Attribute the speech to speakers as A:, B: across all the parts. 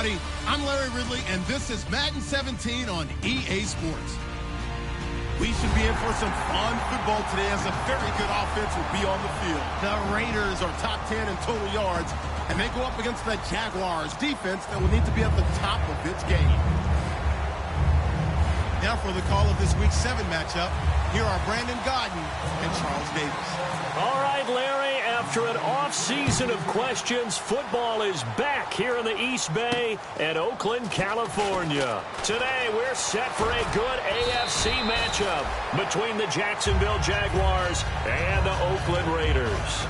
A: everybody. I'm Larry Ridley, and this is Madden 17 on EA Sports. We should be in for some fun football today, as a very good offense will be on the field. The Raiders are top 10 in total yards, and they go up against the Jaguars defense that will need to be at the top of its game. Now for the call of this Week 7 matchup, here are Brandon Godden and Charles Davis.
B: All right, Larry, after an off-season of questions, football is back here in the East Bay and Oakland, California. Today, we're set for a good AFC matchup between the Jacksonville Jaguars and the Oakland Raiders.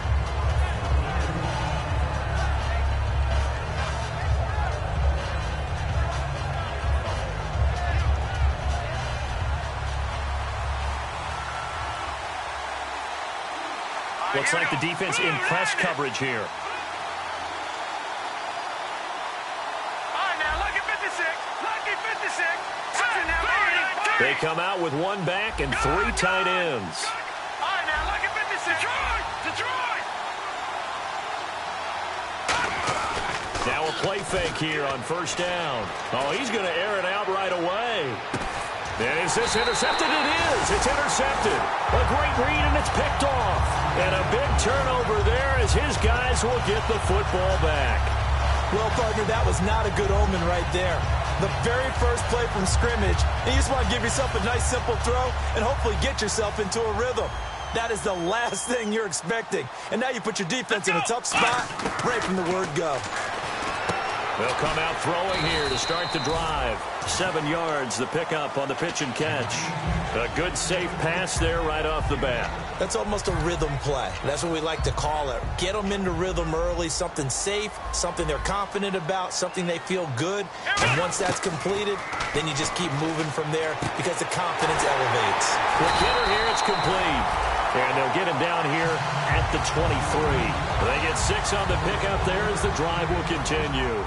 B: Looks like the defense in press coverage here.
C: All right, now, lucky 56. Lucky 56.
B: They come out with one back and three tight ends.
C: All right, now, lucky 56. Detroit!
B: Now a play fake here on first down. Oh, he's going to air it out right away. And is this intercepted? It is. It's intercepted. A great read, and it's picked off. And a big turnover there as his guys will get the football back.
D: Well, partner, that was not a good omen right there. The very first play from scrimmage, and you just want to give yourself a nice, simple throw and hopefully get yourself into a rhythm. That is the last thing you're expecting. And now you put your defense in a tough spot right from the word go.
B: They'll come out throwing here to start the drive. 7 yards, the pickup on the pitch and catch. A good, safe pass there right off the bat.
D: That's almost a rhythm play. That's what we like to call it. Get them into rhythm early, something safe, something they're confident about, something they feel good. And once that's completed, then you just keep moving from there because the confidence elevates.
B: Quick hitter here, it's complete. And they'll get him down here at the 23. They get 6 on the pickup there as the drive will continue.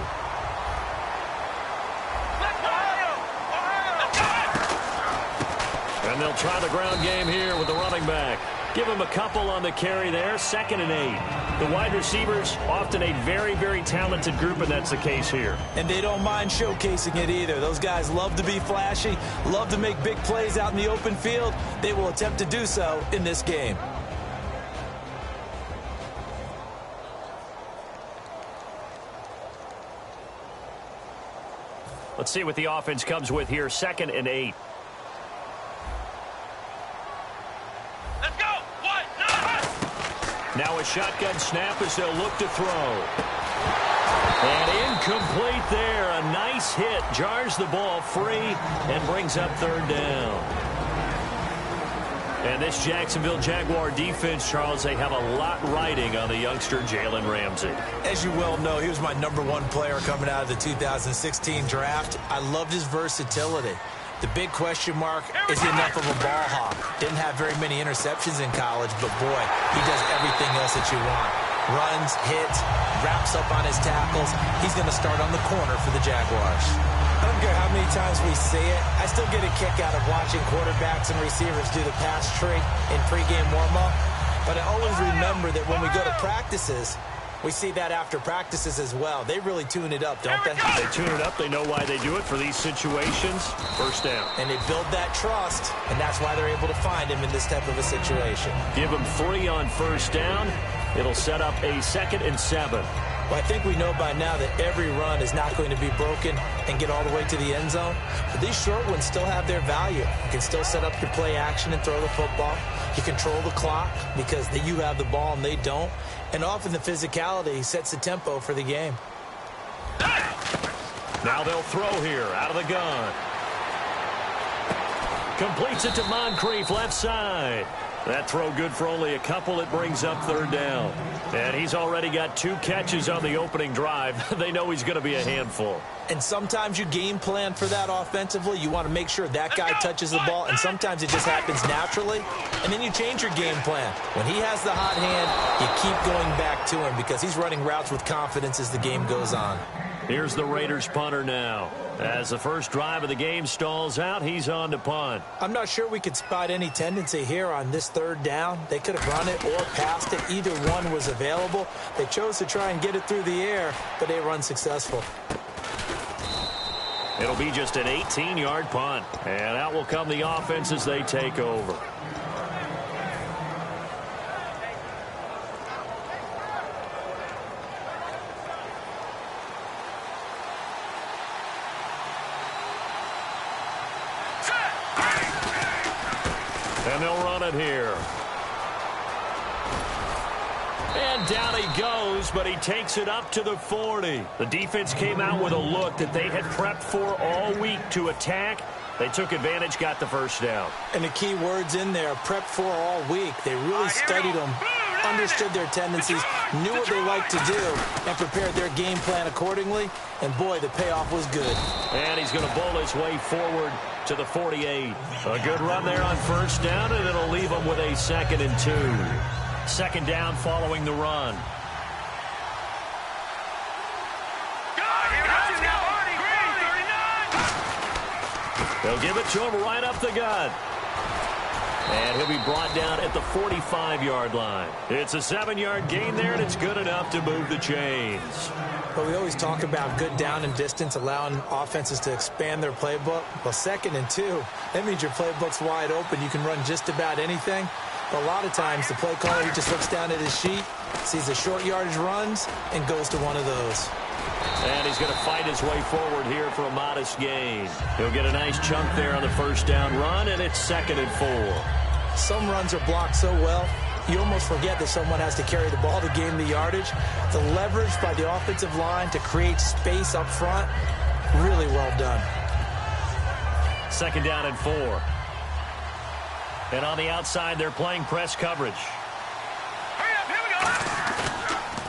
B: And they'll try the ground game here with the running back. Give him a couple on the carry there, 2nd and 8. The wide receivers, often a very, very talented group, and that's the case here.
D: And they don't mind showcasing it either. Those guys love to be flashy, love to make big plays out in the open field. They will attempt to do so in this game.
B: Let's see what the offense comes with here, 2nd and 8. Now a shotgun snap as they'll look to throw. And incomplete there. A nice hit. Jars the ball free and brings up 3rd down. And this Jacksonville Jaguar defense, Charles, they have a lot riding on the youngster Jalen Ramsey.
D: As you well know, he was my #1 player coming out of the 2016 draft. I loved his versatility. The big question mark, is he enough of a ball hawk? Didn't have very many interceptions in college, but boy, he does everything else that you want. Runs, hits, wraps up on his tackles. He's going to start on the corner for the Jaguars. I don't care how many times we see it. I still get a kick out of watching quarterbacks and receivers do the pass tree in pregame warm-up. But I always remember that when we go to practices, we see that after practices as well. They really tune it up, don't they?
B: They tune it up. They know why they do it for these situations. First down.
D: And they build that trust, and that's why they're able to find him in this type of a situation.
B: Give him 3 on first down. It'll set up a 2nd and 7.
D: Well, I think we know by now that every run is not going to be broken and get all the way to the end zone. But these short ones still have their value. You can still set up your play action and throw the football. You control the clock because you have the ball and they don't. And often the physicality sets the tempo for the game.
B: Now they'll throw here out of the gun. Completes it to Moncrief, left side. That throw good for only a couple. It brings up 3rd down. And he's already got 2 catches on the opening drive. They know he's going to be a handful.
D: And sometimes you game plan for that offensively. You want to make sure that guy touches the ball, and sometimes it just happens naturally. And then you change your game plan. When he has the hot hand, you keep going back to him because he's running routes with confidence as the game goes on.
B: Here's the Raiders punter now. As the first drive of the game stalls out, he's on to punt.
D: I'm not sure we could spot any tendency here on this 3rd down. They could have run it or passed it. Either one was available. They chose to try and get it through the air, but they were unsuccessful.
B: It'll be just an 18-yard punt. And out will come the offense as they take over. And they'll run it here. And down he goes, but he takes it up to the 40. The defense came out with a look that they had prepped for all week to attack. They took advantage, got the first down.
D: And the key words in there, prepped for all week. They really studied them, understood their tendencies, knew what they liked to do, and prepared their game plan accordingly. And, boy, the payoff was good.
B: And he's going to bowl his way forward to the 48. A good run there on first down, and it'll leave him with a 2nd and 2. Second down following the run. They'll give it to him right up the gut. And he'll be brought down at the 45-yard line. It's a 7-yard gain there, and it's good enough to move the chains.
D: But we always talk about good down and distance, allowing offenses to expand their playbook. Well, 2nd and 2, that means your playbook's wide open. You can run just about anything. But a lot of times, the play caller, he just looks down at his sheet, sees the short yardage runs, and goes to one of those.
B: And he's going to fight his way forward here for a modest gain. He'll get a nice chunk there on the first down run, and it's 2nd and 4.
D: Some runs are blocked so well, you almost forget that someone has to carry the ball to gain the yardage. The leverage by the offensive line to create space up front, really well done.
B: 2nd down and 4. And on the outside, they're playing press coverage.
C: Hurry up, here we go.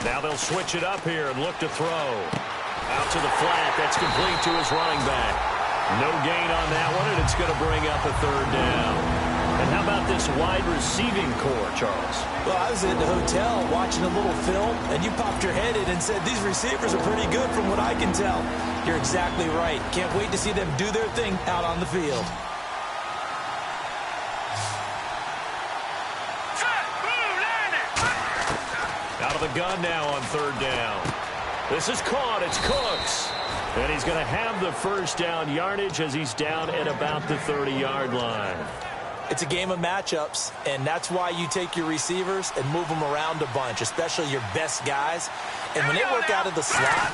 B: Now they'll switch it up here and look to throw. Out to the flat. That's complete to his running back. No gain on that one, and it's going to bring up a 3rd down. And how about this wide receiving core, Charles?
D: Well, I was in the hotel watching a little film, and you popped your head in and said, these receivers are pretty good from what I can tell. You're exactly right. Can't wait to see them do their thing out on the field.
B: Out of the gun now on 3rd down. This is caught. It's Cooks. And he's going to have the first down yardage as he's down at about the 30-yard line.
D: It's a game of matchups, and that's why you take your receivers and move them around a bunch, especially your best guys. And when they work out of the slot,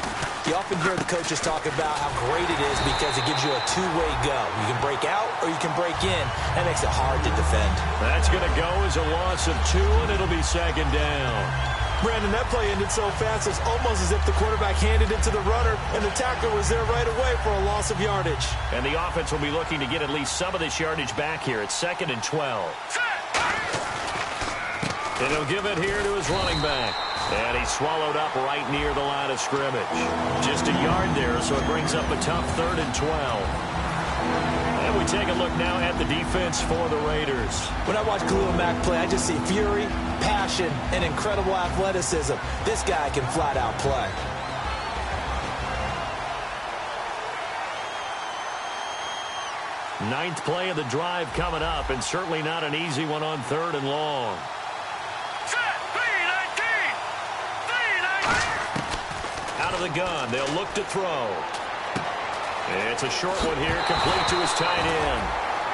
D: you often hear the coaches talk about how great it is because it gives you a two-way go. You can break out or you can break in. That makes it hard to defend.
B: That's going to go as a loss of 2, and it'll be 2nd down.
D: Brandon, that play ended so fast, it's almost as if the quarterback handed it to the runner, and the tackler was there right away for a loss of yardage.
B: And the offense will be looking to get at least some of this yardage back here. It's 2nd and 12. And he'll give it here to his running back. And he's swallowed up right near the line of scrimmage. Just a yard there, so it brings up a tough 3rd and 12. And we take a look now at the defense for the Raiders.
D: When I watch Khalil Mack play, I just see fury, passion, and incredible athleticism. This guy can flat out play.
B: Ninth play of the drive coming up, and certainly not an easy one on 3rd and long. Out of the gun, they'll look to throw. It's a short one here, complete to his tight end.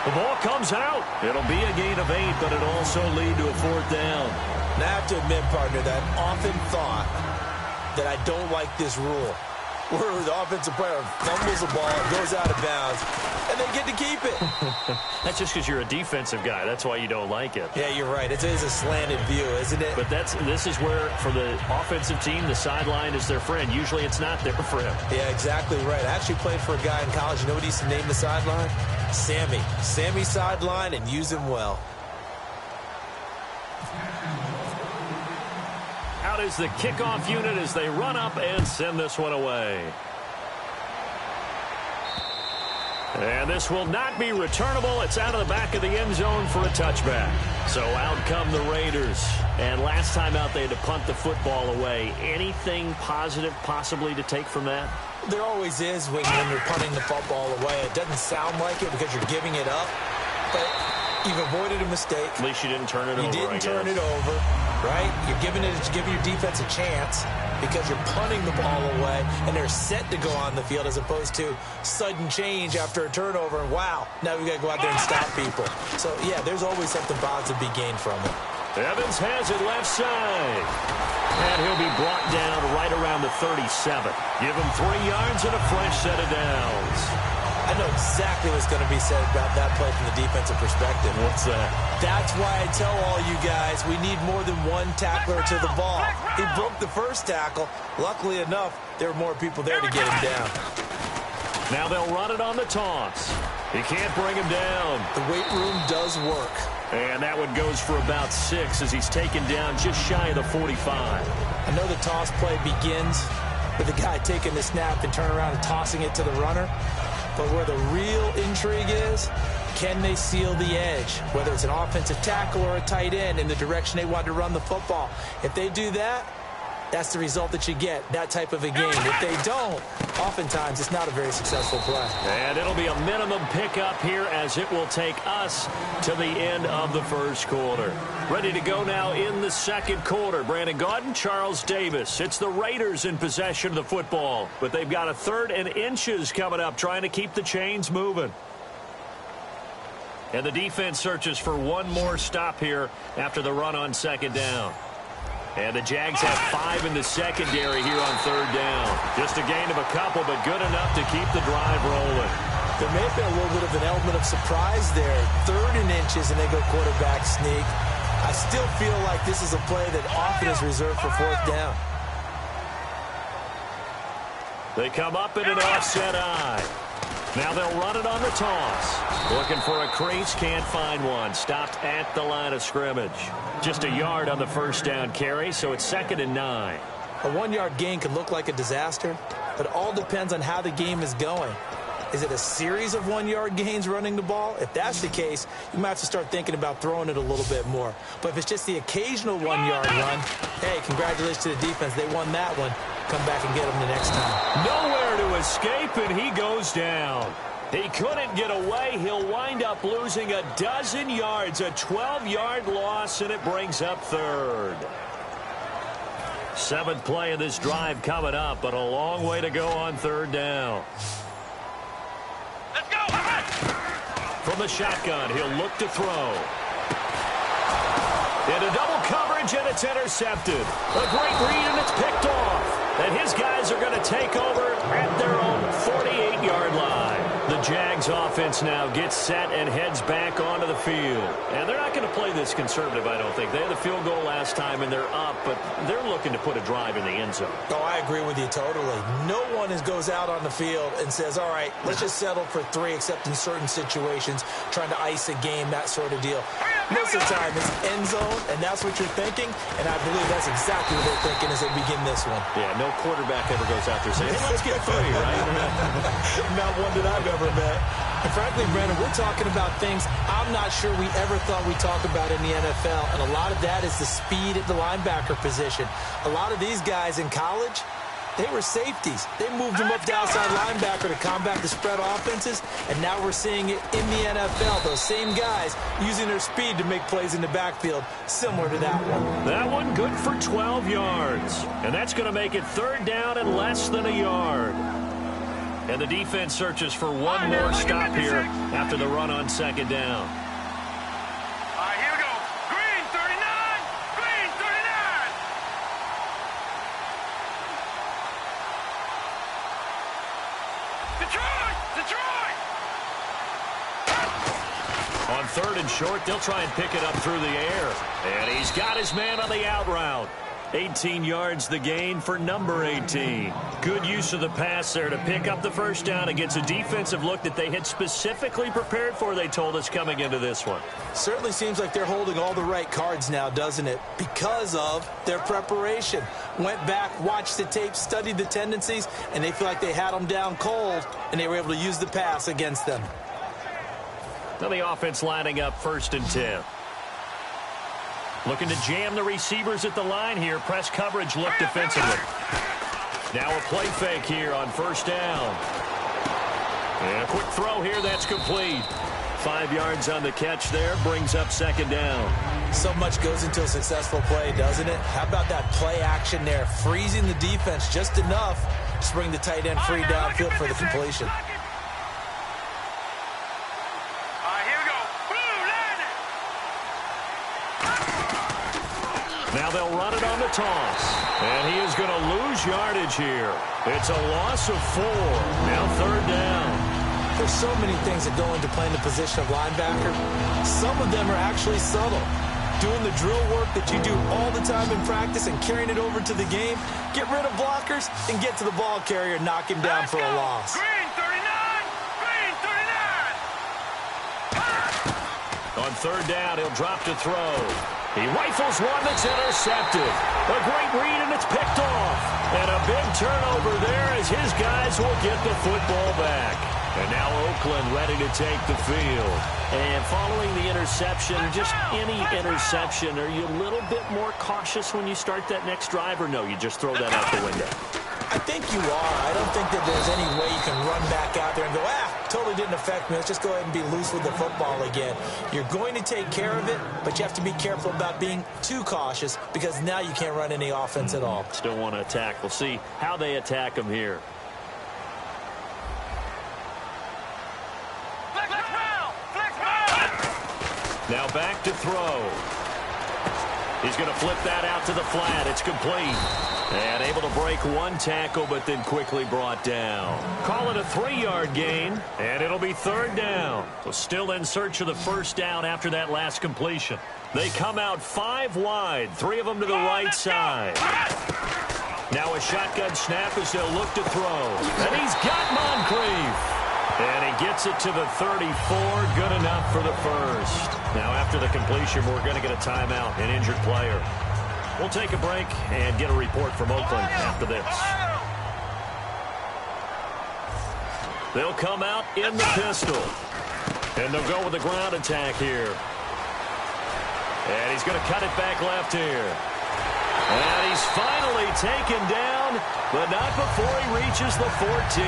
B: The ball comes out. It'll be a gain of 8, but it'll also lead to a 4th down.
D: And I have to admit, partner, that I often thought that I don't like this rule, where the offensive player fumbles the ball, goes out of bounds, and they get to keep it.
B: That's just because you're a defensive guy. That's why you don't like it.
D: Yeah, you're right. It is a slanted view, isn't it?
B: But this is where, for the offensive team, the sideline is their friend. Usually it's not there for him.
D: Yeah, exactly right. I actually played for a guy in college. You know what he used to name the sideline? Sammy. Sammy sideline, and use him well.
B: Out is the kickoff unit as they run up and send this one away. And this will not be returnable. It's out of the back of the end zone for a touchback. So out come the Raiders. And last time out, they had to punt the football away. Anything positive possibly to take from that?
D: There always is when you're punting the football away. It doesn't sound like it because you're giving it up. But You've avoided a mistake.
B: At least you didn't turn it over,
D: You didn't turn it over, right? You're giving your defense a chance because you're punting the ball away, and they're set to go on the field as opposed to sudden change after a turnover. And, wow, now we've got to go out there and stop people. So, yeah, there's always something positive to be gained from it.
B: Evans has it left side. And he'll be brought down right around the 37. Give him 3 yards and a fresh set of downs.
D: I know exactly what's going to be said about that play from the defensive perspective.
B: What's that?
D: That's why I tell all you guys we need more than one tackler to the ball. He broke the first tackle. Luckily enough, there were more people there to get him down.
B: Now they'll run it on the toss. He can't bring him down.
D: The weight room does work.
B: And that one goes for about 6 as he's taken down just shy of the 45.
D: I know the toss play begins with the guy taking the snap and turning around and tossing it to the runner. But where the real intrigue is, can they seal the edge? Whether it's an offensive tackle or a tight end in the direction they want to run the football. If they do that, that's the result that you get, that type of a game. If they don't, oftentimes it's not a very successful play.
B: And it'll be a minimum pickup here as it will take us to the end of the first quarter. Ready to go now in the second quarter. Brandon Gaudin, Charles Davis. It's the Raiders in possession of the football, but they've got a 3rd and inches coming up, trying to keep the chains moving. And the defense searches for one more stop here after the run on second down. And the Jags have 5 in the secondary here on 3rd down. Just a gain of a couple, but good enough to keep the drive rolling.
D: There may have been a little bit of an element of surprise there. 3rd and inches, and they go quarterback sneak. I still feel like this is a play that often is reserved for 4th down.
B: They come up in an offset eye. Now they'll run it on the toss. Looking for a crease, can't find one. Stopped at the line of scrimmage. Just a yard on the first down carry, so it's 2nd and 9.
D: A 1-yard gain could look like a disaster, but it all depends on how the game is going. Is it a series of 1-yard gains running the ball? If that's the case, you might have to start thinking about throwing it a little bit more. But if it's just the occasional 1-yard run, hey, congratulations to the defense. They won that one. Come back and get them the next time.
B: Nowhere to escape, and he goes down. He couldn't get away. He'll wind up losing a dozen yards, a 12-yard loss, and it brings up 3rd. 7th play of this drive coming up, but a long way to go on 3rd down.
C: Let's go.
B: From the shotgun, he'll look to throw. Into double coverage, and it's intercepted. A great read, and it's picked off. And his guys are going to take over at their own 48-yard line. The Jags offense now gets set and heads back onto the field. And they're not going to play this conservative, I don't think. They had the field goal last time, and they're up, but they're looking to put a drive in the end zone.
D: Oh, I agree with you totally. No one goes out on the field and says, all right, let's just settle for 3, except in certain situations, trying to ice a game, that sort of deal. Most of the time, it's end zone, and that's what you're thinking, and I believe that's exactly what they're thinking as they begin this one.
B: Yeah, no quarterback ever goes out there saying, hey, let's get 3, right?
D: Not one that I've ever met. And frankly, Brandon, we're talking about things I'm not sure we ever thought we'd talk about in the NFL, and a lot of that is the speed at the linebacker position. A lot of these guys in college, they were safeties. They moved them up to outside linebacker to combat the spread offenses, and now we're seeing it in the NFL. Those same guys using their speed to make plays in the backfield, similar to that one.
B: That one good for 12 yards, and that's going to make it 3rd down and less than a yard. And the defense searches for one more stop here after the run on 2nd down.
C: All right, here we go. Green 39. Green 39. Detroit! Detroit!
B: On 3rd and short, they'll try and pick it up through the air. And he's got his man on the out route. 18 yards the gain for number 18. Good use of the pass there to pick up the first down against a defensive look that they had specifically prepared for, they told us, coming into this one.
D: Certainly seems like they're holding all the right cards now, doesn't it? Because of their preparation. Went back, watched the tape, studied the tendencies, and they feel like they had them down cold, and they were able to use the pass against them.
B: Now the offense lining up 1st and 10. Looking to jam the receivers at the line here. Press coverage look defensively. Now a play fake here on 1st down. And a quick throw here. That's complete. 5 yards on the catch there. Brings up second down.
D: So much goes into a successful play, doesn't it? How about that play action there? Freezing the defense just enough to bring the tight end free downfield for the completion.
C: Here we go. Blue line.
B: Now they'll run it on the toss. And he is going to lose yardage here. It's a loss of 4. Now third down.
D: There's so many things that go into playing the position of linebacker. Some of them are actually subtle. Doing the drill work that you do all the time in practice and carrying it over to the game. Get rid of blockers and get to the ball carrier and knock him down for a loss.
C: Green 39. Green 39.
B: On third down, he'll drop to throw. He rifles one that's intercepted. A great read, and it's picked off. And a big turnover there as his guys will get the football back. And now Oakland ready to take the field. And following the interception, just any interception, are you a little bit more cautious when you start that next drive, or no, you just throw that out the window?
D: I think you are. I don't think that there's any way you can run back out there and go, totally didn't affect me. Let's just go ahead and be loose with the football again. You're going to take care of it, but you have to be careful about being too cautious because now you can't run any offense at all.
B: Still want to attack. We'll see how they attack him here. Now back to throw. He's going to flip that out to the flat. It's complete. And able to break one tackle, but then quickly brought down. Call it a 3-yard gain, and it'll be third down. So still in search of the first down after that last completion. They come out 5 wide, 3 of them to the right side. Now a shotgun snap as they'll look to throw. And he's got Moncrief. And he gets it to the 34. Good enough for the first. Now after the completion, we're going to get a timeout, an injured player. We'll take a break and get a report from Oakland after this. They'll come out in the pistol. And they'll go with the ground attack here. And he's going to cut it back left here. And he's finally taken down, but not before he reaches the 14.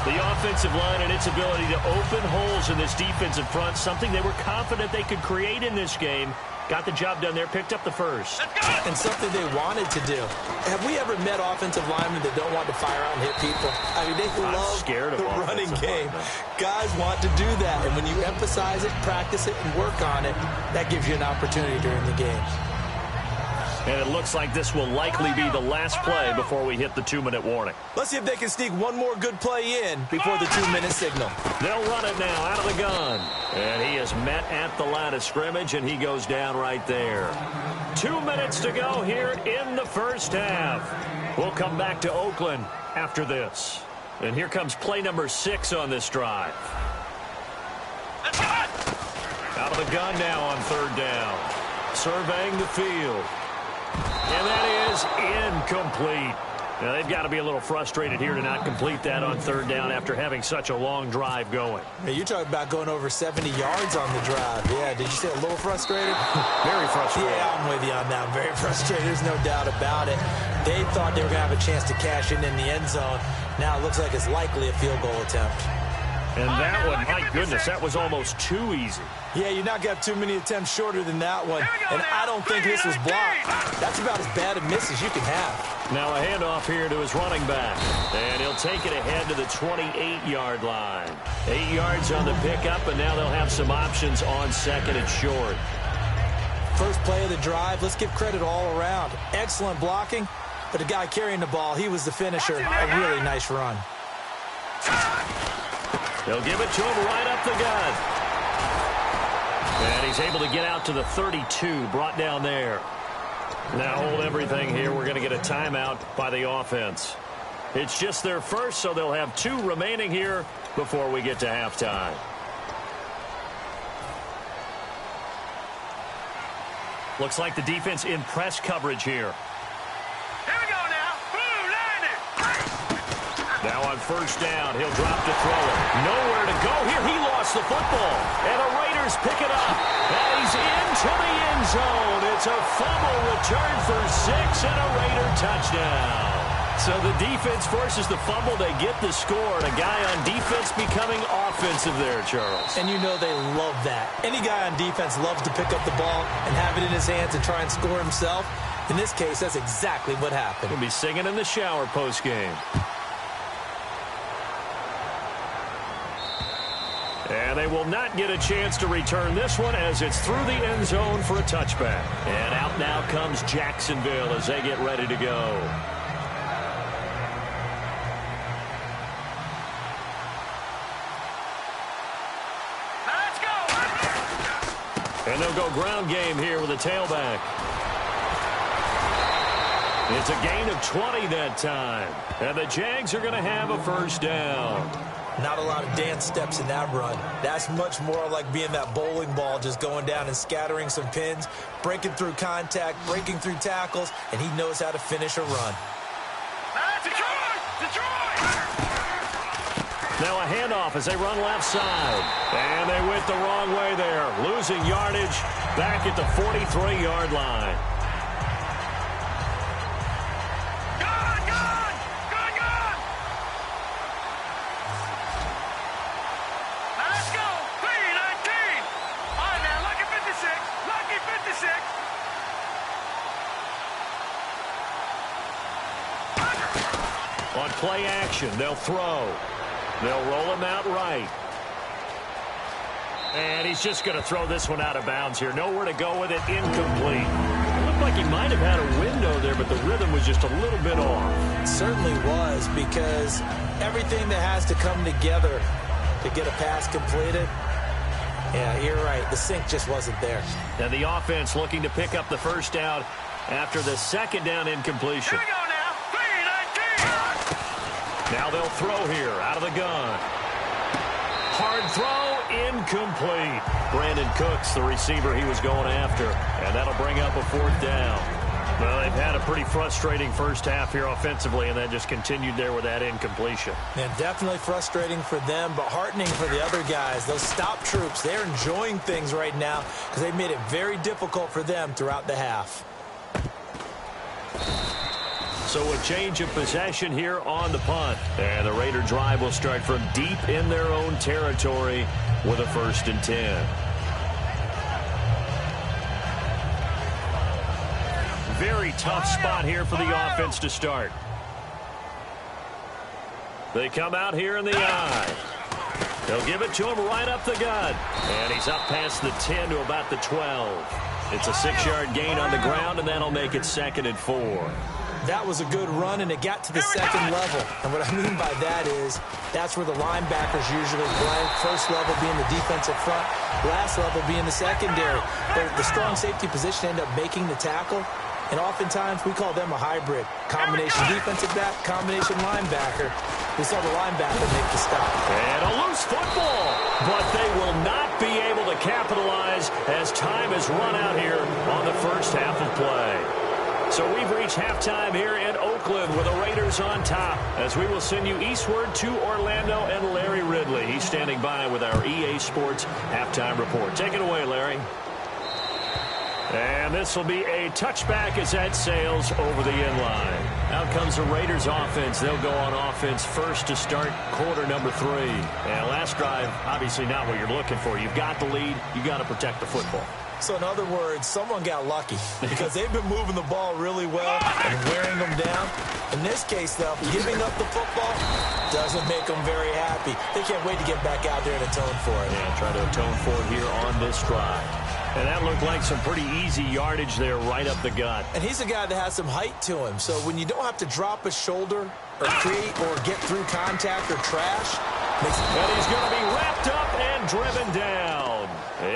B: The offensive line and its ability to open holes in this defensive front, something they were confident they could create in this game. Got the job done there, picked up the first.
D: And something they wanted to do. Have we ever met offensive linemen that don't want to fire out and hit people? I mean, they love the running game. Guys want to do that, and when you emphasize it, practice it, and work on it, that gives you an opportunity during the game.
B: And it looks like this will likely be the last play before we hit the 2-minute warning.
D: Let's see if they can sneak one more good play in before the 2-minute signal.
B: They'll run it now out of the gun. And he is met at the line of scrimmage, and he goes down right there. 2 minutes to go here in the first half. We'll come back to Oakland after this. And here comes play number 6 on this drive. Out of the gun now on third down. Surveying the field. And that is incomplete. Now, they've got to be a little frustrated here to not complete that on third down after having such a long drive going.
D: Hey, you're talking about going over 70 yards on the drive. Yeah, did you say a little frustrated?
B: Very frustrated.
D: Yeah, I'm with you on that. I'm very frustrated. There's no doubt about it. They thought they were going to have a chance to cash in the end zone. Now it looks like it's likely a field goal attempt.
B: And that one, my goodness, that was almost too easy.
D: Yeah, you're not going to have too many attempts shorter than that one. And I don't think this was blocked. That's about as bad a miss as you can have.
B: Now a handoff here to his running back. And he'll take it ahead to the 28-yard line. 8 yards on the pickup, and now they'll have some options on second and short.
D: First play of the drive, let's give credit all around. Excellent blocking, but the guy carrying the ball, he was the finisher. A really nice run.
B: They'll give it to him right up the gut. And he's able to get out to the 32, brought down there. Now hold everything here. We're going to get a timeout by the offense. It's just their first, so they'll have 2 remaining here before we get to halftime. Looks like the defense in press coverage here.
C: Here we go now. Blue line it.
B: Now on first down, he'll drop to throw it. Nowhere to go here. He lost the football. And the Raiders pick it up. And he's into the end zone. It's a fumble return for 6 and a Raider touchdown. So the defense forces the fumble. They get the score. And a guy on defense becoming offensive there, Charles.
D: And you know they love that. Any guy on defense loves to pick up the ball and have it in his hands and try and score himself. In this case, that's exactly what happened.
B: He'll be singing in the shower post-game. And they will not get a chance to return this one as it's through the end zone for a touchback. And out now comes Jacksonville as they get ready to go.
C: Let's go.
B: And they'll go ground game here with a tailback. It's a gain of 20 that time. And the Jags are going to have a first down.
D: Not a lot of dance steps in that run. That's much more like being that bowling ball, just going down and scattering some pins, breaking through contact, breaking through tackles, and he knows how to finish a run.
C: Detroit! Detroit!
B: Now a handoff as they run left side. And they went the wrong way there, losing yardage back at the 43-yard line. On play action, they'll throw. They'll roll him out right. And he's just going to throw this one out of bounds here. Nowhere to go with it, incomplete. It looked like he might have had a window there, but the rhythm was just a little bit off.
D: It certainly was, because everything that has to come together to get a pass completed, yeah, you're right. The sync just wasn't there.
B: And the offense looking to pick up the first down after the second down incompletion.
C: Here we go now. 3-19.
B: Now they'll throw here out of the gun. Hard throw, incomplete. Brandon Cooks, the receiver he was going after. And that'll bring up a fourth down. Well, they've had a pretty frustrating first half here offensively, and then just continued there with that incompletion.
D: And definitely frustrating for them, but heartening for the other guys. Those stop troops, they're enjoying things right now because they've made it very difficult for them throughout the half.
B: So a change of possession here on the punt. And the Raider drive will start from deep in their own territory with a 1st and 10. Very tough spot here for the offense to start. They come out here in the eye. They'll give it to him right up the gut. And he's up past the 10 to about the 12. It's a 6-yard gain on the ground, and that'll make it 2nd and 4.
D: That was a good run, and it got to the second level. And what I mean by that is that's where the linebackers usually play. First level being the defensive front, last level being the secondary. But the strong safety position ended up making the tackle. And oftentimes we call them a hybrid. Combination defensive back, combination linebacker. We saw the linebacker make the stop.
B: And a loose football. But they will not be able to capitalize as time has run out here on the first half of play. So we've reached halftime here in Oakland with the Raiders on top as we will send you eastward to Orlando and Larry Ridley. He's standing by with our EA Sports halftime report. Take it away, Larry. And this will be a touchback as that sails over the end line. Out comes the Raiders offense. They'll go on offense first to start quarter number 3. And last drive, obviously not what you're looking for. You've got the lead. You've got to protect the football.
D: So in other words, someone got lucky because they've been moving the ball really well and wearing them down. In this case, though, giving up the football doesn't make them very happy. They can't wait to get back out there and atone for it.
B: Yeah, try to atone for it here on this drive. And that looked like some pretty easy yardage there right up the gut.
D: And he's a guy that has some height to him. So when you don't have to drop a shoulder or create or get through contact or trash, makes it.
B: And he's going to be wrapped up and driven down.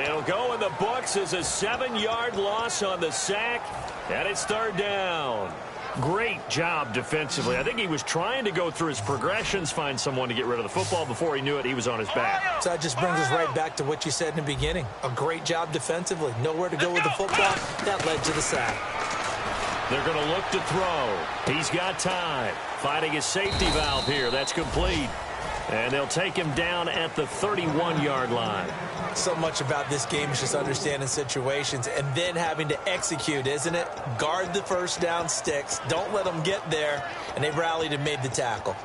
B: It'll go in the books as a 7-yard loss on the sack. And it's 3rd down. Great job defensively. I think he was trying to go through his progressions, find someone to get rid of the football. Before he knew it, he was on his back.
D: So that just brings us right back to what you said in the beginning. A great job defensively. Nowhere to go with the football. That led to the sack.
B: They're going to look to throw. He's got time. Finding his safety valve here. That's complete. And they'll take him down at the 31-yard line.
D: So much about this game is just understanding situations and then having to execute, isn't it? Guard the first down sticks. Don't let them get there. And they rallied and made the tackle.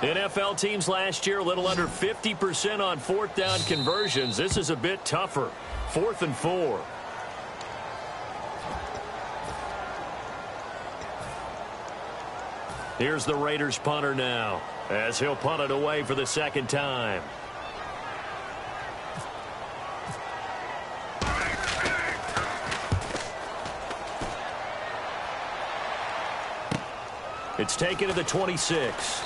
B: NFL teams last year a little under 50% on fourth down conversions. This is a bit tougher. 4th and 4. Here's the Raiders punter now as he'll punt it away for the second time. It's taken to the 26.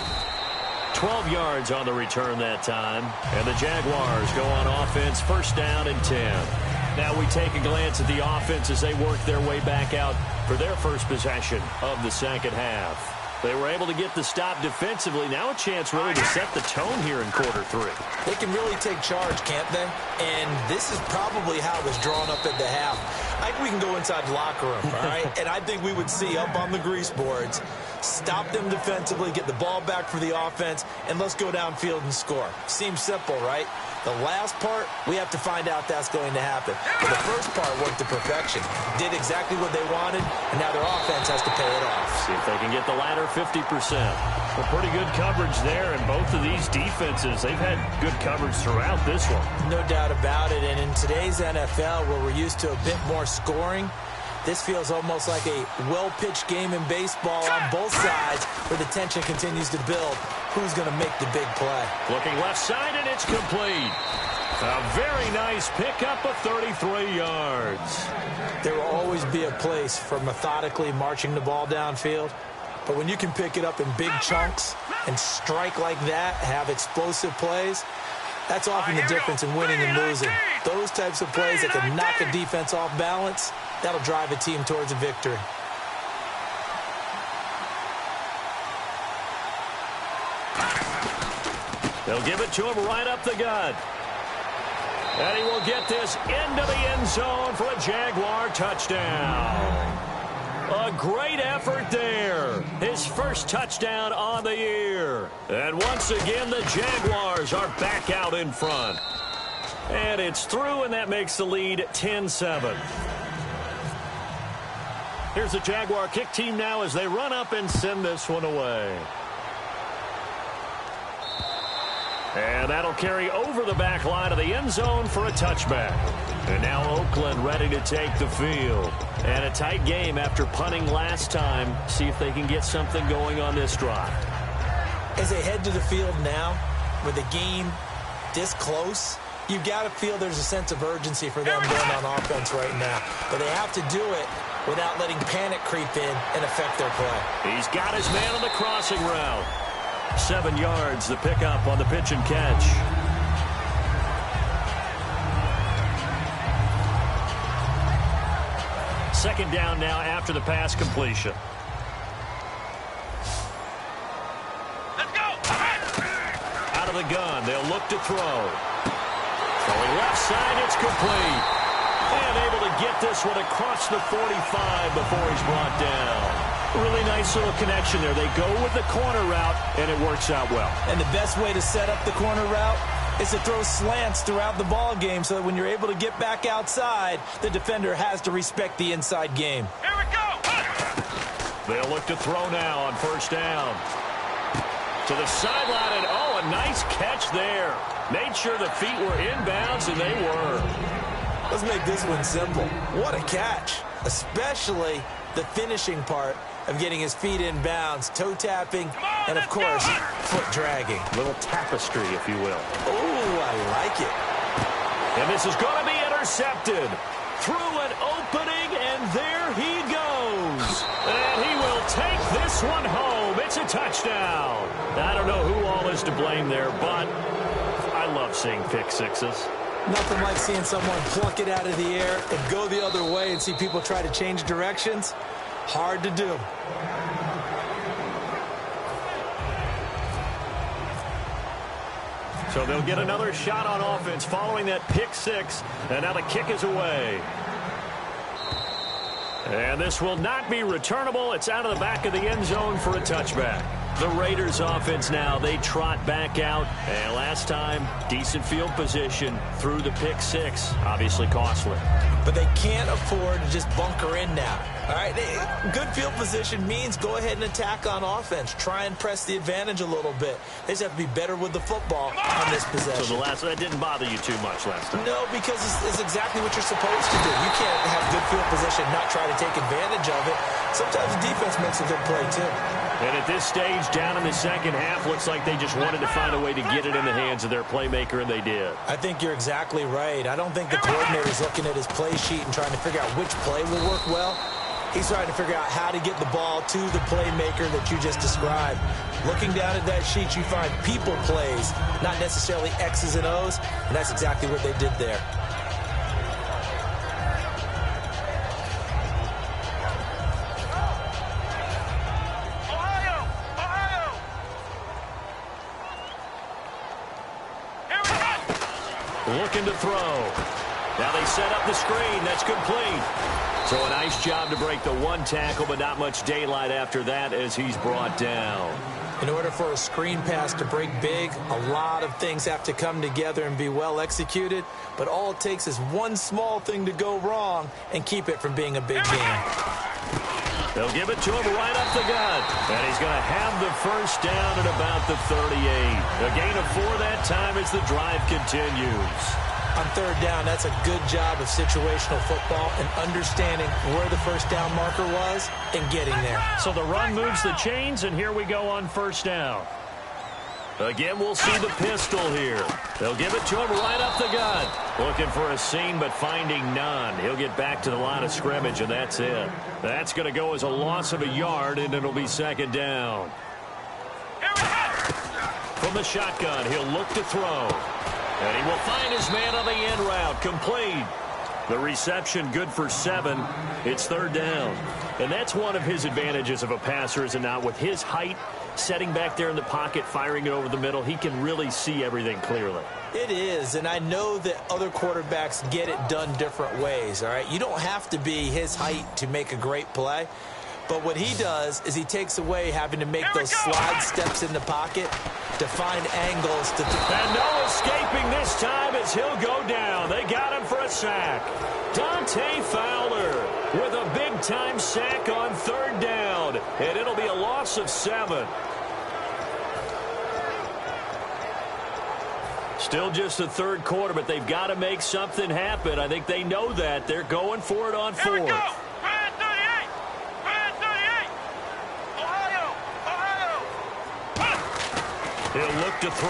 B: 12 yards on the return that time. And the Jaguars go on offense, first down and 10. Now we take a glance at the offense as they work their way back out for their first possession of the second half. They were able to get the stop defensively. Now a chance really to set the tone here in quarter 3.
D: They can really take charge, can't they? And this is probably how it was drawn up at the half. I think we can go inside the locker room, all right? And I think we would see up on the grease boards, stop them defensively, get the ball back for the offense, and let's go downfield and score. Seems simple, right? The last part, we have to find out that's going to happen. But the first part worked to perfection. Did exactly what they wanted, and now their offense has to pay it off.
B: See if they can get the latter 50%. Well, pretty good coverage there, and both of these defenses, they've had good coverage throughout this one.
D: No doubt about it, and in today's NFL, where we're used to a bit more scoring, this feels almost like a well-pitched game in baseball on both sides where the tension continues to build. Who's going to make the big play?
B: Looking left side, and it's complete. A very nice pickup of 33 yards.
D: There will always be a place for methodically marching the ball downfield. But when you can pick it up in big chunks and strike like that, have explosive plays, that's often the difference in winning and losing. Those types of plays that can knock a defense off balance, that'll drive a team towards a victory.
B: They'll give it to him right up the gut. And he will get this into the end zone for a Jaguar touchdown. A great effort there. His first touchdown on the year. And once again, the Jaguars are back out in front. And it's through, and that makes the lead 10-7. Here's the Jaguar kick team now as they run up and send this one away. And that'll carry over the back line of the end zone for a touchback. And now Oakland ready to take the field. And a tight game after punting last time. See if they can get something going on this drive.
D: As they head to the field now, with the game this close, you've got to feel there's a sense of urgency for them going on offense right now. But they have to do it without letting panic creep in and affect their play.
B: He's got his man on the crossing route. 7 yards, the pickup on the pitch and catch. Second down now after the pass completion.
C: Let's go!
B: Out of the gun, they'll look to throw. Throwing left side, it's complete. And able to get this one across the 45 before he's brought down. Really nice little connection there. They go with the corner route, and it works out well.
D: And the best way to set up the corner route is to throw slants throughout the ball game so that when you're able to get back outside, the defender has to respect the inside game.
C: Here we go!
B: They'll look to throw now on first down. To the sideline, and oh, a nice catch there. Made sure the feet were inbounds, and they were.
D: Let's make this one simple. What a catch, especially the finishing part of getting his feet in bounds, toe tapping, and of course, foot dragging.
B: Little tapestry, if you will.
D: Oh, I like it.
B: And this is going to be intercepted. Through an opening, and there he goes. And he will take this one home. It's a touchdown. I don't know who all is to blame there, but I love seeing pick sixes.
D: Nothing like seeing someone pluck it out of the air and go the other way and see people try to change directions. Hard to do.
B: So they'll get another shot on offense following that pick six. And now the kick is away. And this will not be returnable. It's out of the back of the end zone for a touchback. The Raiders offense now, they trot back out. And last time, decent field position through the pick six. Obviously costly.
D: But they can't afford to just bunker in now. All right, good field position means go ahead and attack on offense. Try and press the advantage a little bit. They just have to be better with the football on this possession.
B: So that didn't bother you too much last time?
D: No, because it's exactly what you're supposed to do. You can't have good field position and not try to take advantage of it. Sometimes the defense makes a good play, too.
B: And at this stage, down in the second half, looks like they just wanted to find a way to get it in the hands of their playmaker, and they did.
D: I think you're exactly right. I don't think the coordinator's looking at his play sheet and trying to figure out which play will work well. He's trying to figure out how to get the ball to the playmaker that you just described. Looking down at that sheet, you find people plays, not necessarily X's and O's, and that's exactly what they did there.
B: Looking to throw. Now they set up the screen. That's complete. So a nice job to break the one tackle, but not much daylight after that as he's brought down.
D: In order for a screen pass to break big, a lot of things have to come together and be well executed, but all it takes is one small thing to go wrong and keep it from being a big game.
B: They'll give it to him right up the gut, and he's going to have the first down at about the 38. A gain of 4 that time as the drive continues.
D: On third down, that's a good job of situational football and understanding where the first down marker was and getting there.
B: So the run moves the chains, and here we go on first down. Again, we'll see the pistol here. They'll give it to him right up the gut. Looking for a seam, but finding none. He'll get back to the line of scrimmage, and that's it. That's going to go as a loss of a yard, and it'll be second down. From the shotgun, he'll look to throw. And he will find his man on the end route. Complete. The reception good for 7. It's third down. And that's one of his advantages of a passer, is it not? With his height, setting back there in the pocket, firing it over the middle, he can really see everything clearly.
D: It is, and I know that other quarterbacks get it done different ways, all right? You don't have to be his height to make a great play. But what he does is he takes away having to make those slide steps in the pocket to find angles.
B: And no escaping this time as he'll go down. They got him for a sack. Dante Fowler with a big-time sack on third down. And it'll be a loss of 7. Still just the third quarter, but they've got to make something happen. I think they know that. They're going for it on fourth. He'll look to throw.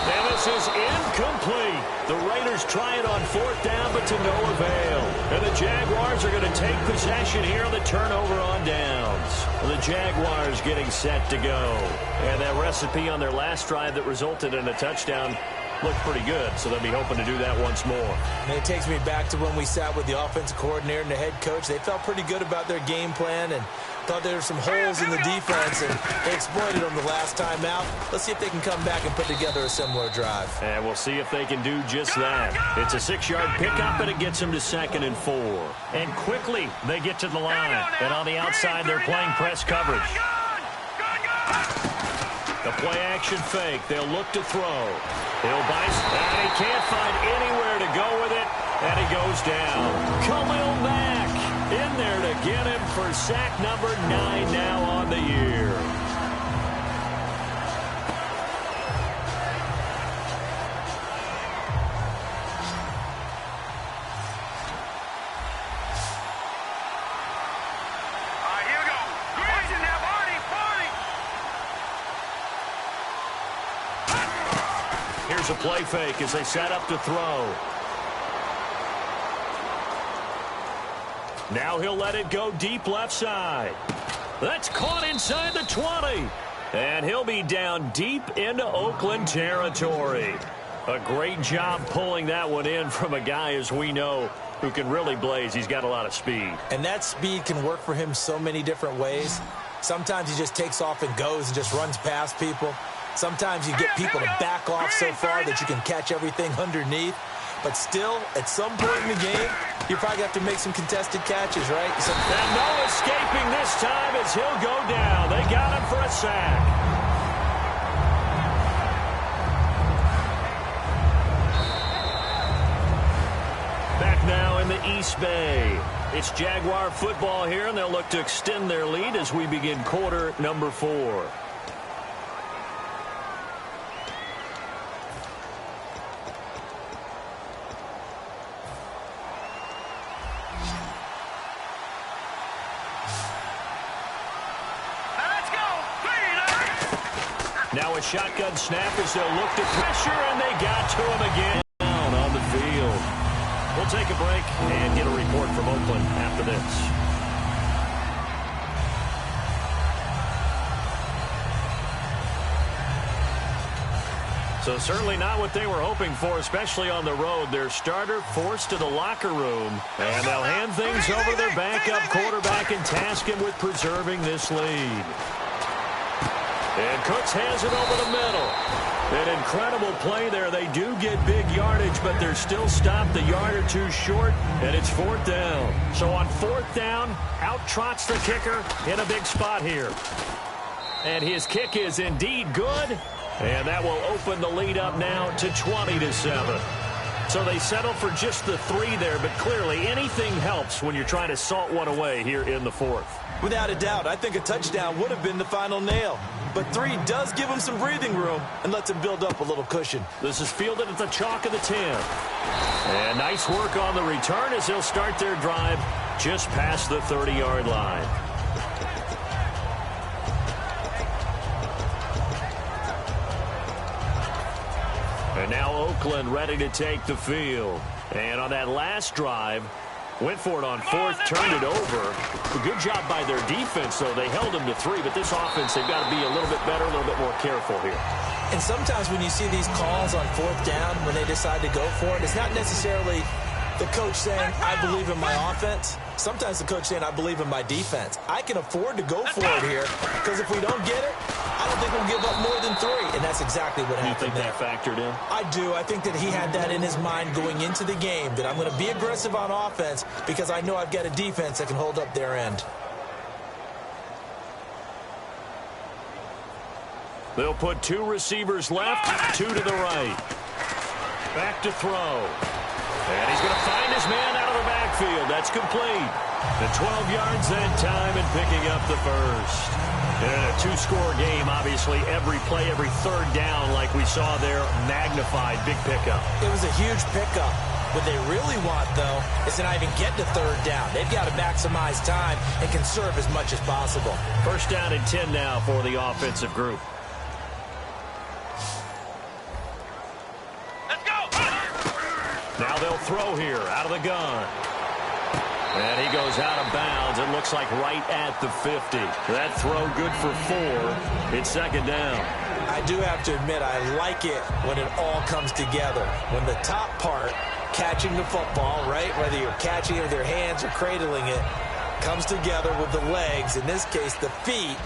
B: And this is incomplete. The Raiders try it on fourth down, but to no avail. And the Jaguars are going to take possession here on the turnover on downs. The Jaguars getting set to go. And that recipe on their last drive that resulted in a touchdown looked pretty good, so they'll be hoping to do that once more.
D: And it takes me back to when we sat with the offensive coordinator and the head coach. They felt pretty good about their game plan and thought there were some holes in the defense, and they exploited them the last time out. Let's see if they can come back and put together a similar drive.
B: And we'll see if they can do just that. It's a 6-yard pickup, and it gets them to 2nd and 4. And quickly, they get to the line. And on the outside, they're playing press coverage. The play-action fake. They'll look to throw. He'll bice, and he can't find anywhere to go with it, and he goes down. Khalil Mack in there to get him for sack number 9 now on the year.
C: Here we go. Watching that body.
B: Here's a play fake as they set up to throw. Now he'll let it go deep left side. That's caught inside the 20. And he'll be down deep into Oakland territory. A great job pulling that one in from a guy, as we know, who can really blaze. He's got a lot of speed.
D: And that speed can work for him so many different ways. Sometimes he just takes off and goes and just runs past people. Sometimes you get people to back off so far that you can catch everything underneath. But still, at some point in the game, you probably have to make some contested catches, right?
B: And no escaping this time as he'll go down. They got him for a sack. Back now in the East Bay. It's Jaguar football here, and they'll look to extend their lead as we begin quarter number 4. Now a shotgun snap as they'll look to pressure, and they got to him again down on the field. We'll take a break and get a report from Oakland after this. So certainly not what they were hoping for, especially on the road. Their starter forced to the locker room, and they'll hand things over to their backup quarterback and task him with preserving this lead. And Cooks has it over the middle. An incredible play there. They do get big yardage, but they're still stopped a yard or two short, and it's 4th down. So on 4th down, out trots the kicker in a big spot here. And his kick is indeed good, and that will open the lead up now to 20-7. So they settle for just the 3 there, but clearly anything helps when you're trying to salt one away here in the 4th.
D: Without a doubt, I think a touchdown would have been the final nail. But 3 does give him some breathing room and lets him build up a little cushion.
B: This is fielded at the chalk of the 10. And nice work on the return as they'll start their drive just past the 30-yard line. And now Oakland ready to take the field. And on that last drive, went for it on 4th, turned it over. A good job by their defense, though. They held them to 3, but this offense, they've got to be a little bit better, a little bit more careful here.
D: And sometimes when you see these calls on 4th down, when they decide to go for it, it's not necessarily the coach saying, I believe in my offense. Sometimes the coach saying, I believe in my defense. I can afford to go for it here, because if we don't get it, I don't think we'll give up more than 3. And that's exactly what happened there.
B: You think that factored in?
D: I do. I think that he had that in his mind going into the game, that I'm going to be aggressive on offense because I know I've got a defense that can hold up their end.
B: They'll put 2 receivers left, 2 to the right. Back to throw. And he's going to find his man out of the backfield. That's complete. The 12 yards that time and picking up the first. In a 2-score game, obviously, every play, every 3rd down, like we saw there, magnified. Big pickup.
D: It was a huge pickup. What they really want, though, is to not even get to 3rd down. They've got to maximize time and conserve as much as possible.
B: 1st down and 10 now for the offensive group. Now they'll throw here out of the gun. And he goes out of bounds. It looks like right at the 50. That throw good for 4. It's 2nd down.
D: I do have to admit, I like it when it all comes together. When the top part, catching the football, right, whether you're catching it with your hands or cradling it, comes together with the legs, in this case the feet,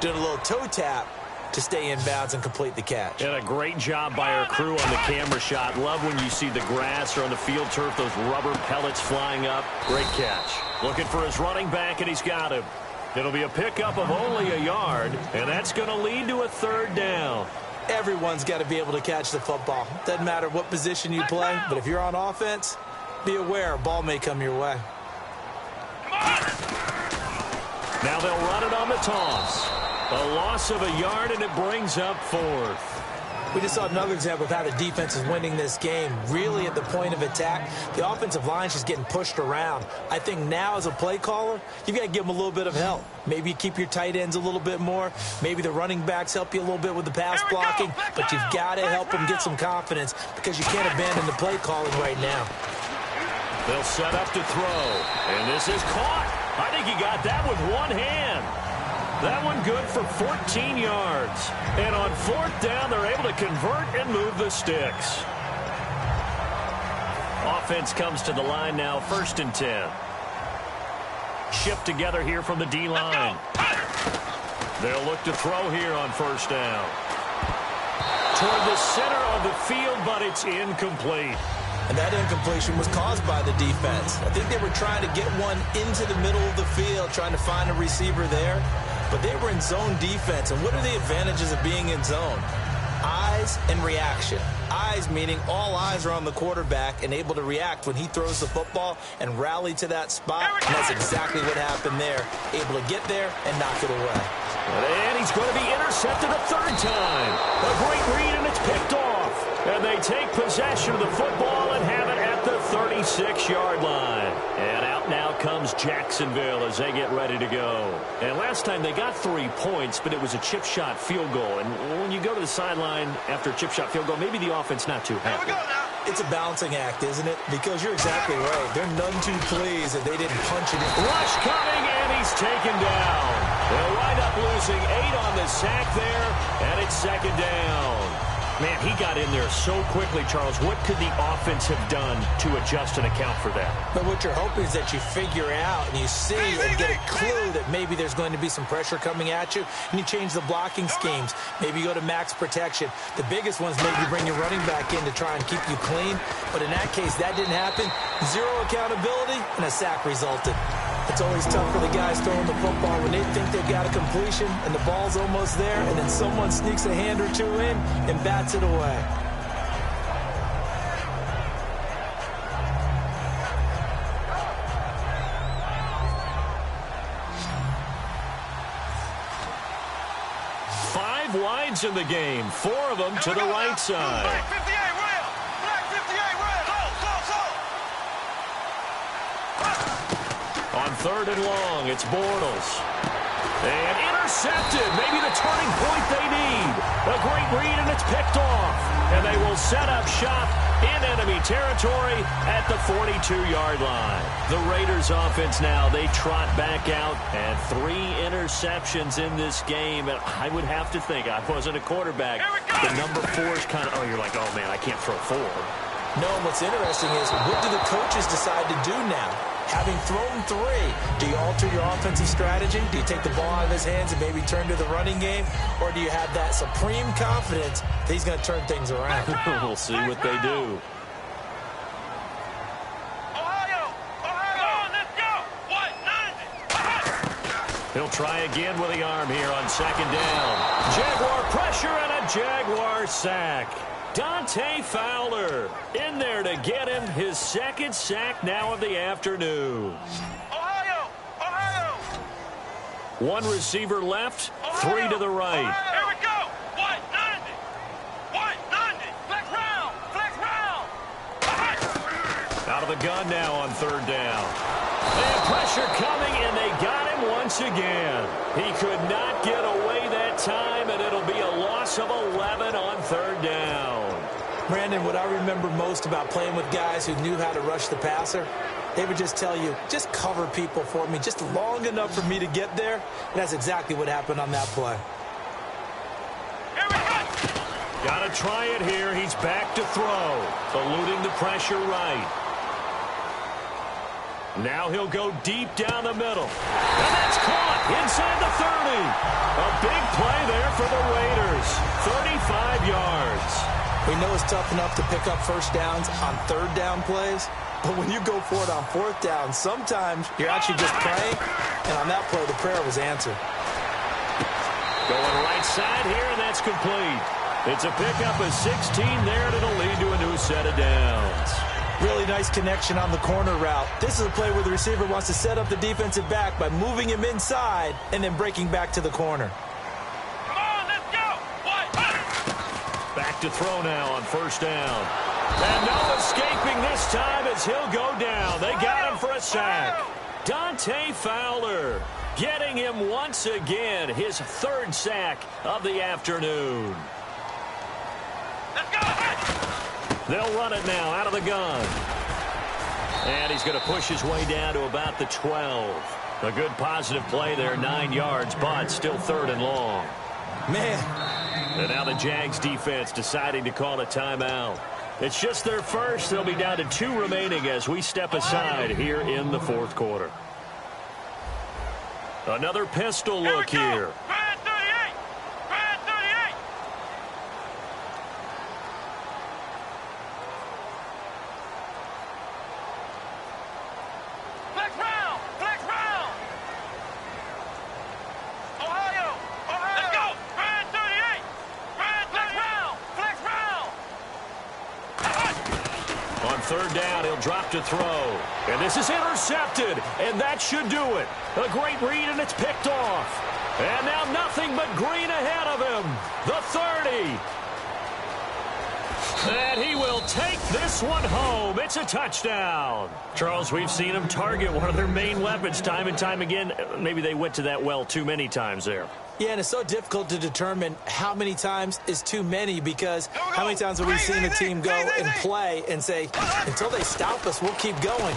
D: doing a little toe tap to stay in bounds and complete the catch.
B: And a great job by our crew on the camera shot. Love when you see the grass or on the field turf, those rubber pellets flying up. Great catch. Looking for his running back, and he's got him. It'll be a pickup of only a yard, and that's going to lead to a 3rd down.
D: Everyone's got to be able to catch the football. Doesn't matter what position you play, but if you're on offense, be aware a ball may come your way.
B: Now they'll run it on the toss. A loss of a yard, and it brings up 4th.
D: We just saw another example of how the defense is winning this game. Really at the point of attack, the offensive line's just getting pushed around. I think now as a play caller, you've got to give them a little bit of help. Maybe you keep your tight ends a little bit more. Maybe the running backs help you a little bit with the pass blocking. But you've got to help them get some confidence because you can't abandon the play calling right now.
B: They'll set up to throw. And this is caught. I think he got that with one hand. That one good for 14 yards. And on 4th down, they're able to convert and move the sticks. Offense comes to the line now, 1st and 10. Shift together here from the D-line. They'll look to throw here on 1st down. Toward the center of the field, but it's incomplete.
D: And that incompletion was caused by the defense. I think they were trying to get one into the middle of the field, trying to find a receiver there. But they were in zone defense. And what are the advantages of being in zone? Eyes and reaction. Eyes meaning all eyes are on the quarterback and able to react when he throws the football and rally to that spot. And that's exactly what happened there. Able to get there and knock it away.
B: And he's going to be intercepted a 3rd time. A great read, and it's picked off. And they take possession of the football and have it at the 36-yard line. And out now comes Jacksonville as they get ready to go. And last time they got 3 points, but it was a chip shot field goal. And when you go to the sideline after a chip shot field goal, maybe the offense not too happy.
D: It's a balancing act, isn't it? Because you're exactly right. They're none too pleased that they didn't punch it in.
B: Rush coming, and he's taken down. They'll wind up losing 8 on the sack there, and it's 2nd down. Man, he got in there so quickly, Charles. What could the offense have done to adjust and account for that?
D: But what you're hoping is that you figure out and you see and get a clue that maybe there's going to be some pressure coming at you, and you change the blocking schemes. Maybe you go to max protection. The biggest ones maybe bring your running back in to try and keep you clean. But in that case, that didn't happen. 0 accountability, and a sack resulted. It's always tough for the guys throwing the football when they think they've got a completion and the ball's almost there, and then someone sneaks a hand or two in and bats it away.
B: Five wides in the game, 4 of them to the right side.
C: Black 58 rail! Black 58 rail!
B: On 3rd and long, it's Bortles. And intercepted. Maybe the turning point they need. A great read, and it's picked off. And they will set up shop in enemy territory at the 42-yard line. The Raiders offense now, they trot back out. And 3 interceptions in this game. And I would have to think, I wasn't a quarterback, the number 4 is kind of, oh, you're like, oh, man, I can't throw 4.
D: No, and what's interesting is, what do the coaches decide to do now? Having thrown 3, do you alter your offensive strategy? Do you take the ball out of his hands and maybe turn to the running game? Or do you have that supreme confidence that he's going to turn things around?
B: We'll see what they do.
C: Ohio! Ohio! Let's go! What? 90!
B: He'll try again with the arm here on 2nd down. Jaguar pressure and a Jaguar sack. Dante Fowler in there to get him his 2nd sack now of the afternoon.
C: Ohio! Ohio!
B: 1 receiver left, 3 to the right.
C: Here we go! What? 90! What? 90! Flex round! Flex round!
B: Out of the gun now on 3rd down. And pressure coming, and they got him once again. He could not get away that time, and it'll be a loss of 11 on 3rd down.
D: Brandon, what I remember most about playing with guys who knew how to rush the passer, they would just tell you, just cover people for me, just long enough for me to get there. And that's exactly what happened on that play.
C: Here we go!
B: Got to try it here. He's back to throw, eluding the pressure right. Now he'll go deep down the middle. And that's caught inside the 30. A big play there for the Raiders. 35 yards.
D: We know it's tough enough to pick up 1st downs on 3rd down plays, but when you go for it on 4th down, sometimes you're actually just praying, and on that play, the prayer was answered.
B: Going right side here, and that's complete. It's a pickup of 16 there, and it'll lead to a new set of downs.
D: Really nice connection on the corner route. This is a play where the receiver wants to set up the defensive back by moving him inside and then breaking back to the corner.
C: Come on, let's go! What?
B: Back to throw now on 1st down. And no escaping this time as he'll go down. They got him for a sack. Dante Fowler getting him once again, his 3rd sack of the afternoon.
C: Let's go!
B: They'll run it now out of the gun. And he's going to push his way down to about the 12. A good positive play there, 9 yards, but still 3rd and long.
D: Man.
B: And now the Jags defense deciding to call a timeout. It's just their first. They'll be down to 2 remaining as we step aside here in the fourth quarter. Another pistol look here. Third down, he'll drop to throw. And this is intercepted, and that should do it. A great read, and it's picked off. And now nothing but green ahead of him. The 30. And he will take this one home. It's a touchdown. Charles, we've seen him target one of their main weapons time and time again. Maybe they went to that well too many times there.
D: Yeah, and it's so difficult to determine how many times is too many, because how many times have we seen a team go and play and say, until they stop us, we'll keep going.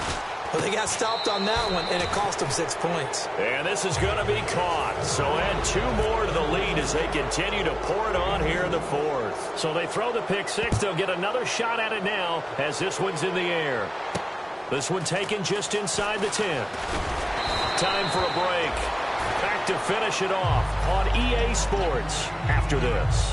D: Well, they got stopped on that one, and it cost them 6 points.
B: And this is going to be caught. So add 2 more to the lead as they continue to pour it on here in the fourth. So they throw the pick 6. They'll get another shot at it now as this one's in the air. This one taken just inside the 10. Time for a break. Back to finish it off on EA Sports after this.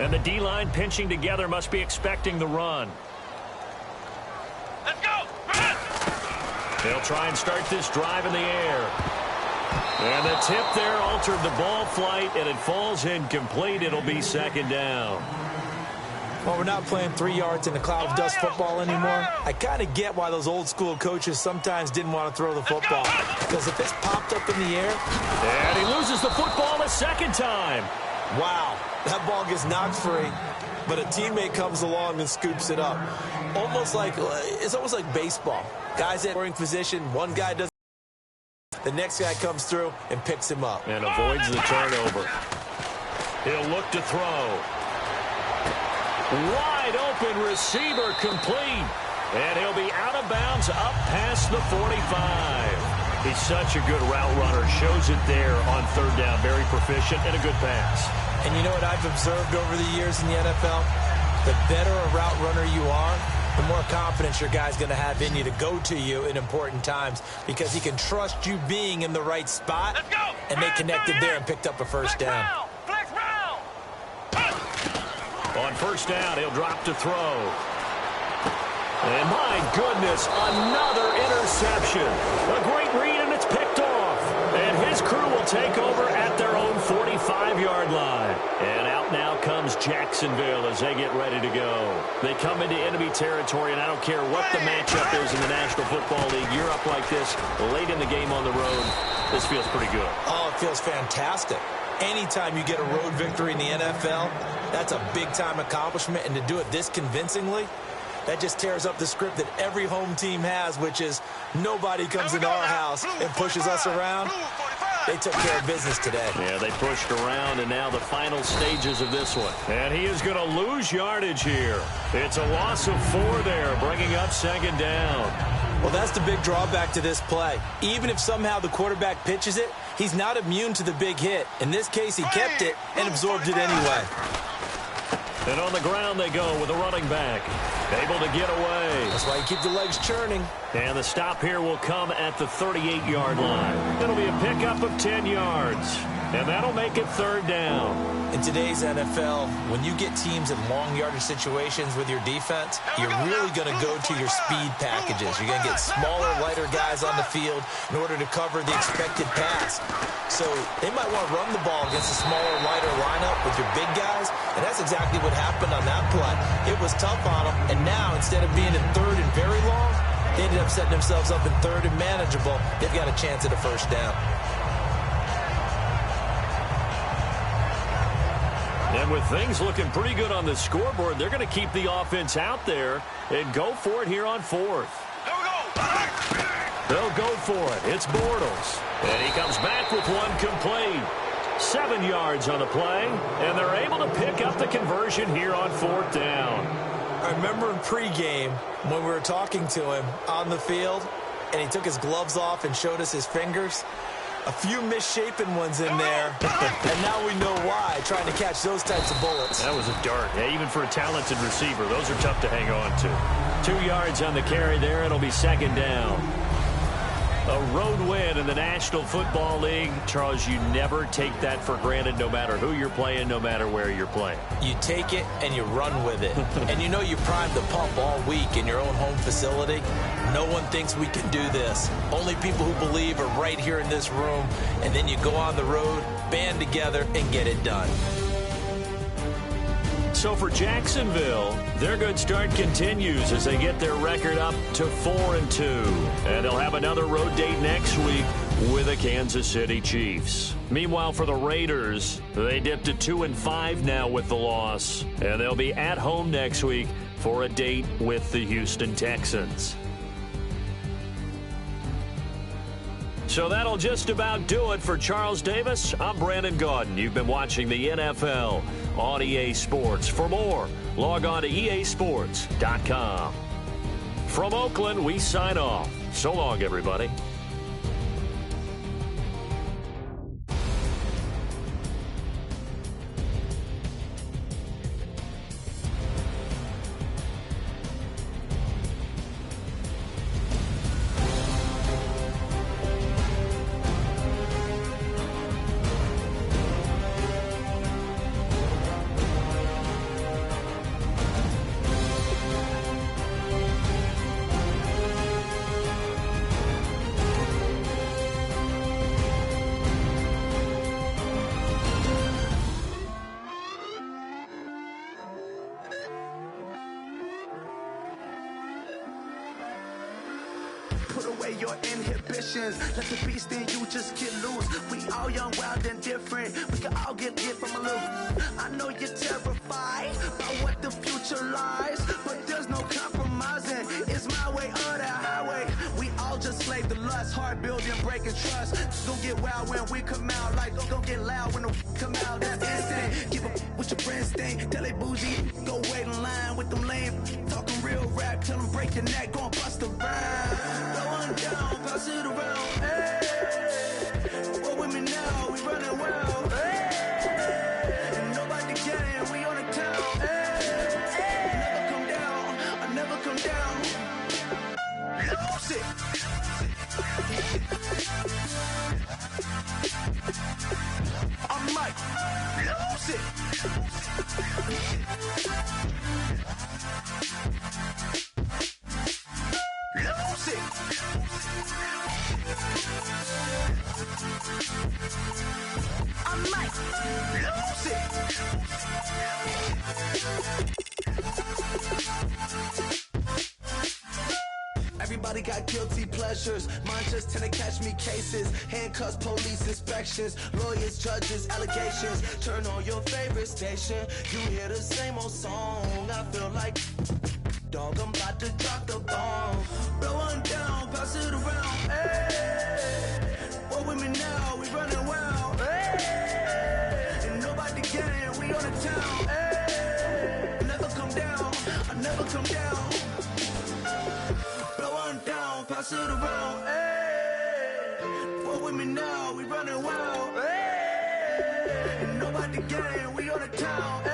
B: And the D-line pinching together must be expecting the run.
C: Let's go!
B: They'll try and start this drive in the air. And the tip there altered the ball flight, and it falls incomplete. It'll be second down.
D: Well, we're not playing 3 yards in a cloud of dust football anymore. I kind of get why those old school coaches sometimes didn't want to throw the football. Because if it's popped up in the air...
B: And he loses the football a second time.
D: Wow, that ball gets knocked free, but a teammate comes along and scoops it up. It's almost like baseball. Guys at scoring position, one guy does, the next guy comes through and picks him up.
B: And avoids the turnover. He'll look to throw. Wide open receiver complete. And he'll be out of bounds up past the 45. He's such a good route runner. Shows it there on third down. Very proficient and a good pass.
D: And you know what I've observed over the years in the NFL? The better a route runner you are, the more confidence your guy's going to have in you to go to you in important times, because he can trust you being in the right spot. And they connected there and picked up a first down.
B: On first down, he'll drop to throw. And my goodness, another interception. A great read, and it's picked off. And his crew will take over at their own 45-yard line. And out now comes Jacksonville as they get ready to go. They come into enemy territory, and I don't care what the matchup is in the National Football League. You're up like this late in the game on the road. This feels pretty good.
D: Oh, it feels fantastic. Anytime you get a road victory in the NFL, that's a big-time accomplishment. And to do it this convincingly, that just tears up the script that every home team has, which is nobody comes into our house and pushes us around. They took care of business today.
B: Yeah, they pushed around, and now the final stages of this one. And he is going to lose yardage here. It's a loss of 4 there, bringing up second down.
D: Well, that's the big drawback to this play. Even if somehow the quarterback pitches it, he's not immune to the big hit. In this case, he kept it and absorbed it anyway.
B: And on the ground they go with a running back. Able to get away.
D: That's why you keep the legs churning.
B: And the stop here will come at the 38-yard line. It'll be a pickup of 10 yards. And that'll make it third down.
D: In today's NFL, when you get teams in long yardage situations with your defense, you're really going to go to your speed packages. You're going to get smaller, lighter guys on the field in order to cover the expected pass. So they might want to run the ball against a smaller, lighter lineup with your big guys, and that's exactly what happened on that play. It was tough on them, and now instead of being in third and very long, they ended up setting themselves up in third and manageable. They've got a chance at a first down.
B: And with things looking pretty good on the scoreboard, they're going to keep the offense out there and go for it here on fourth. They'll go for it. It's Bortles. And he comes back with one complete. 7 yards on the play, and they're able to pick up the conversion here on fourth down.
D: I remember in pregame when we were talking to him on the field, and he took his gloves off and showed us his fingers. A few misshapen ones in there, and now we know why, trying to catch those types of bullets.
B: That was a dart. Yeah, even for a talented receiver, those are tough to hang on to. 2 yards on the carry there. It'll be second down. A road win in the National Football League. Charles, you never take that for granted no matter who you're playing, no matter where you're playing.
D: You take it and you run with it. And you know you primed the pump all week in your own home facility. No one thinks we can do this. Only people who believe are right here in this room. And then you go on the road, band together, and get it done.
B: So for Jacksonville, their good start continues as they get their record up to 4-2. And they'll have another road date next week with the Kansas City Chiefs. Meanwhile, for the Raiders, they dipped to 2-5 now with the loss. And they'll be at home next week for a date with the Houston Texans. So that'll just about do it for Charles Davis. I'm Brandon Gaudin. You've been watching the NFL on EA Sports. For more, log on to easports.com. From Oakland, we sign off. So long, everybody.
E: Put away your inhibitions. Let the beast in you just get loose. We all young, wild, and different. We can all get hit from a little. I know you're terrified by what the future lies, but there's no compromising. It's my way or the highway. We all just slave to lust, hard building, breaking trust. Don't get wild when we come out. Like don't get loud when the come out. That's instant. Give up what your friends think. Tell they bougie. Go wait in line with them lame. Talking real rap. Tell them break your neck. Go and bust a rhyme. Down, pass it around, hey. Roll with me now, we running wild, hey. And nobody can, we on the town, hey. Never come down, I never come down. Lose it. I might lose it. Lose it. I might lose it. Everybody got guilty pleasures. Mine just tend to catch me cases. Handcuffs, police inspections, lawyers, judges, allegations. Turn on your favorite station. You hear the same old song. I feel like dog, I'm about to drop the bomb. Blow one down, pass it around, hey. Roll with me now, we running wild, hey. And nobody can, we on the town, hey. Never come down, I never come down. Blow one down, pass it around, hey. Roll with me now, we running wild, hey. And nobody can, we on the town, hey.